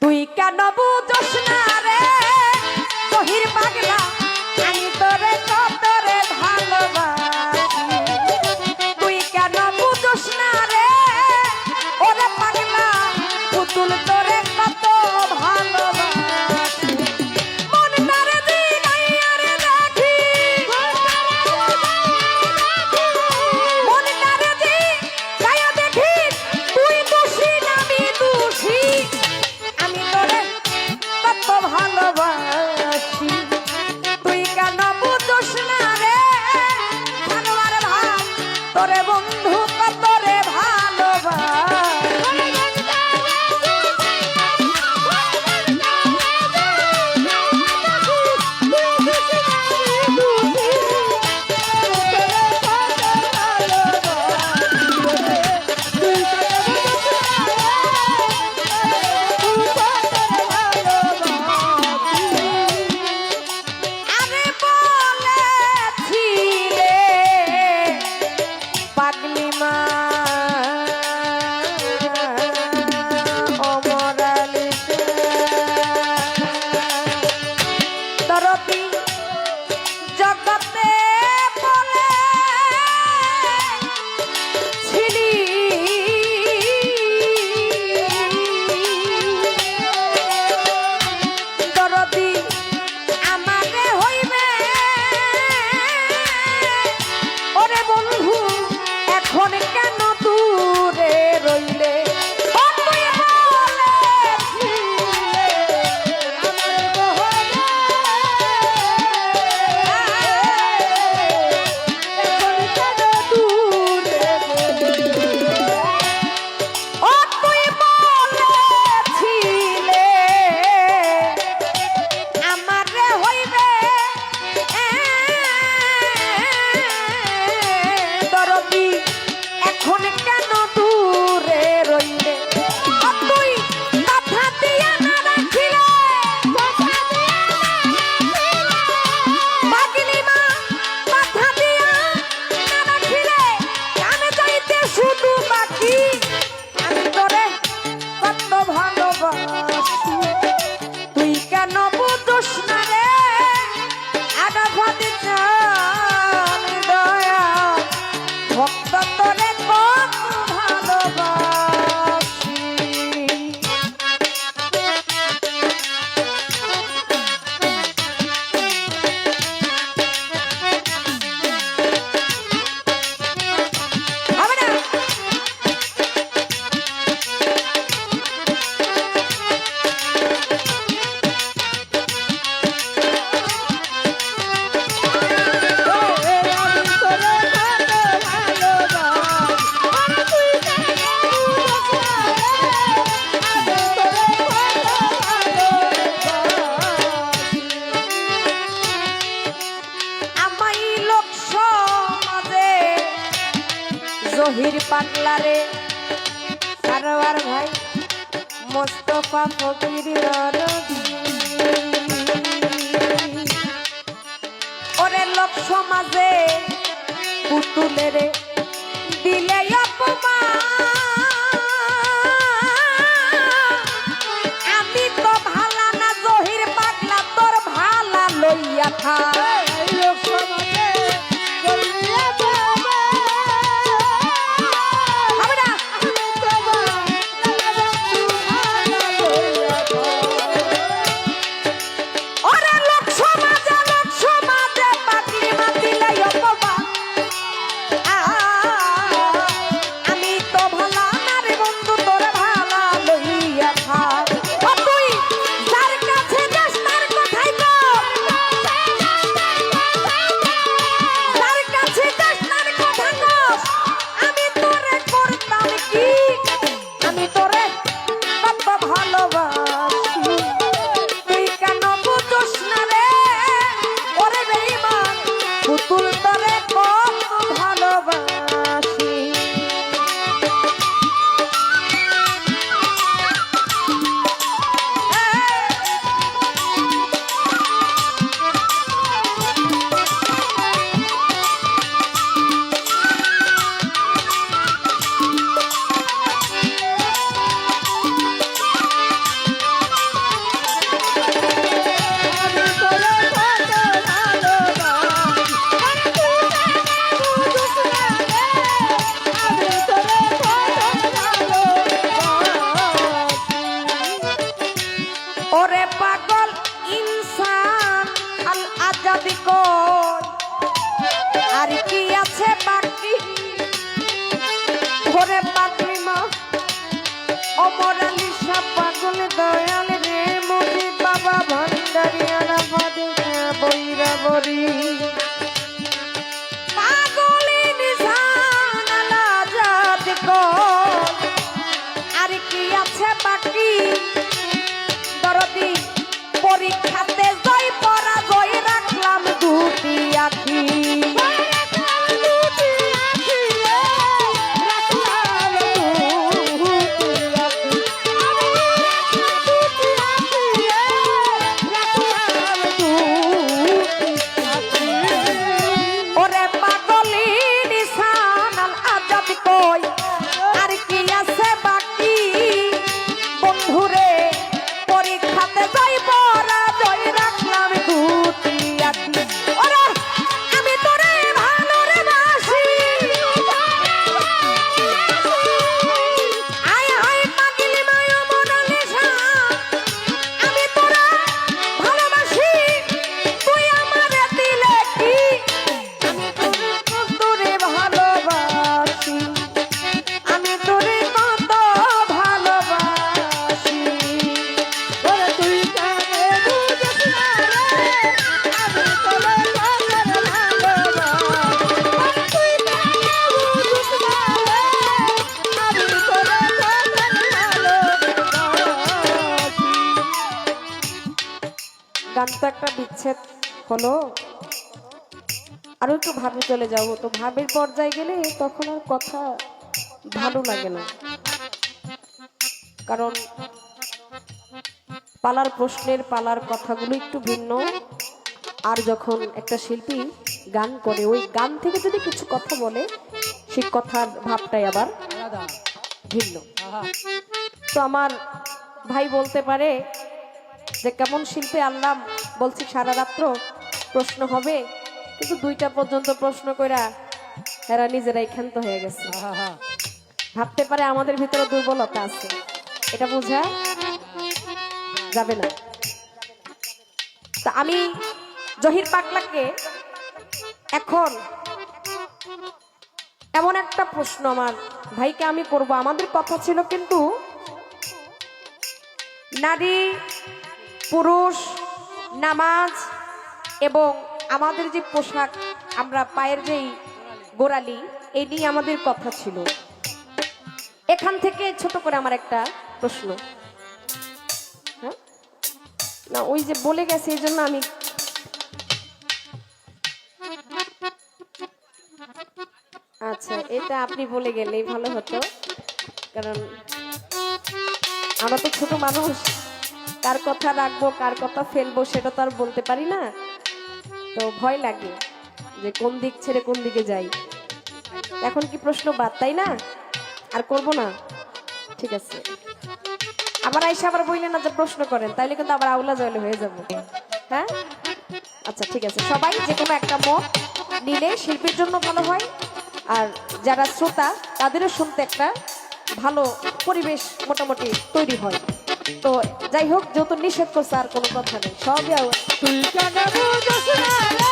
তুই কেন বুঝোস না রে জহির পাগলা আমি তোরে কতরে ভালোবাসি তুই কেন বুঝোস না রে ওরে পাগলা পুতুল তোরে কত ভালোবাসি মন তারে দিগাইয়া রে দেখি মন তারে দিগাইয়া দেখি তুই দোষী না আমি দোষী আমি তোরে কত ভালোবাসি তুই কেন বুঝোস না রে ভালোবার ভাব তোরে বন্ধু কত রে ভালোবাসি আরে বলেছিলে পাগলি মা অমরালিতে তরতি জগতে বলে ছিলি দরদি আমারে হইবে ওরে বন্ধু এখন কেন দূরে রইলে ও তুই বলেছিলে আমার বহরে এখন কেন দূরে রইলে ও তুই বলেছিলে আমারে হইবে দরদি এখন কেন দূরে রইলে ও তুই কথা দিয়া না রাখিলে পাগলি মা কথা দিয়া না রাখিলে কানে যাইতে শুধু বাকি আমি তোরে কত ভালোবাসি তুই কেন বুঝোস না রে আডা ভাতি চান দয়া ভক্ত তোরে কত ভালোবাসি হবে না আমাই লোক সমাজে জহির পাগলা রে সারোয়ার ভাই মোস্তফা ফকির ওরে লোক সমাজে পুতুলের দিলে অপমান আমি তো ভালা না জহির পাগলা তোর ভালা লইয়া থাক লোক সমাজে হবে না ওরে লোক সমাজে পাগলি মা দিলে অপমান আমি তো ভালা না রে বন্ধু তোর ভালা লইয়া থাক ও তুই যার কাছে যাস তার কথাই কর যার কাছে যাস তার কথা কর আমি তোরে করতাম কি আমি তোরে কত ভালোবাসি তুই কেন বুঝোস না রে ওরে বেঈমান পুতুল তোরে কত ভালোবাসি করি পাগলিনী জানালা জাত কর আর কি আছে বাকি দরদি পরীক্ষাতে জয় পরাজয় রাখলাম দুটি আঁখি ওরে পাগলিনী জানাল আজাদ কই আর কি আছে বাকি বন্ধুরে পরীক্ষাতে যাই পরাজয় রাখলাম দুটি আঁখি ওরে আমি তোরে ভালোরে বাসি আয় হায় পাগলি মায়া মোনালিসা আমি তোরে ভালোবাসি তুই আমারে দিলে কি আমি তোরে ভালোবাসি আমি তোরে কত ভালোবাসি ওরে তুই কানে বুঝিস না রে আমি তোরে কত ভালোবাসি ওরে তুই কানে বুঝিস না রে আমি তোরে কত ভালোবাসি। গান তো একটা বিচ্ছেদ হলো আরো একটু ভাবে চলে যাবো তো ভাবের পর্যায়ে গেলে তখন আর কথা ভালো লাগে না কারণ পালার প্রশ্নের পালার কথাগুলো একটু ভিন্ন আর যখন একটা শিল্পী গান করে ওই গান থেকে যদি কিছু কথা বলে সেই কথার ভাবটাই আবার ভিন্ন তো আমার ভাই বলতে পারে যে কেমন শিল্পী আনলাম বলছি সারা রাত্র প্রশ্ন হবে কিন্তু 2টা পর্যন্ত প্রশ্ন কইরা এরা নিজেরাই ক্ষান্ত হয়ে গেছে ভাবতে পারে আমাদের ভিতরে দুর্বলতা আছে এটা বোঝা যাবে না তা আমি জহির পাগলাকে এখন এমন একটা প্রশ্ন আমার ভাইকে আমি করব আমাদের কথা ছিল কিন্তু নারী পুরুষ নামাজ এবং আমাদের যে পোশাক আমরা পায়ের যেই গোড়ালি এই নিয়ে আমাদের কথা ছিল এখান থেকে ছোট করে আমার একটা প্রশ্ন হ্যাঁ না ওই যে বলে গেছে এই জন্য আমি আচ্ছা এটা আপনি বলে গেলেই ভালো হতো কারণ আমরা তো ছোট মানুষ কার কথা রাখবো কার কথা ফেলবো সেটা তো আর বলতে পারি না তো ভয় লাগে যে কোন দিক ছেড়ে কোন দিকে যাই এখন কি প্রশ্ন বাদ তাই না আর করব না ঠিক আছে আবার আইসা আবার বললেন না যে প্রশ্ন করেন তাইলে কিন্তু আবার আউলা জলে হয়ে যাবো হ্যাঁ আচ্ছা ঠিক আছে সবাই যে কোনো একটা মত নিলে শিল্পীর জন্য ভালো হয় আর যারা শ্রোতা তাদেরও শুনতে একটা ভালো পরিবেশ মোটামুটি তৈরি হয় তো যাই হোক যেহেতু নিষেধ করছে আর কোনো কথা নেই সবই তুই কেন বুঝিস না রে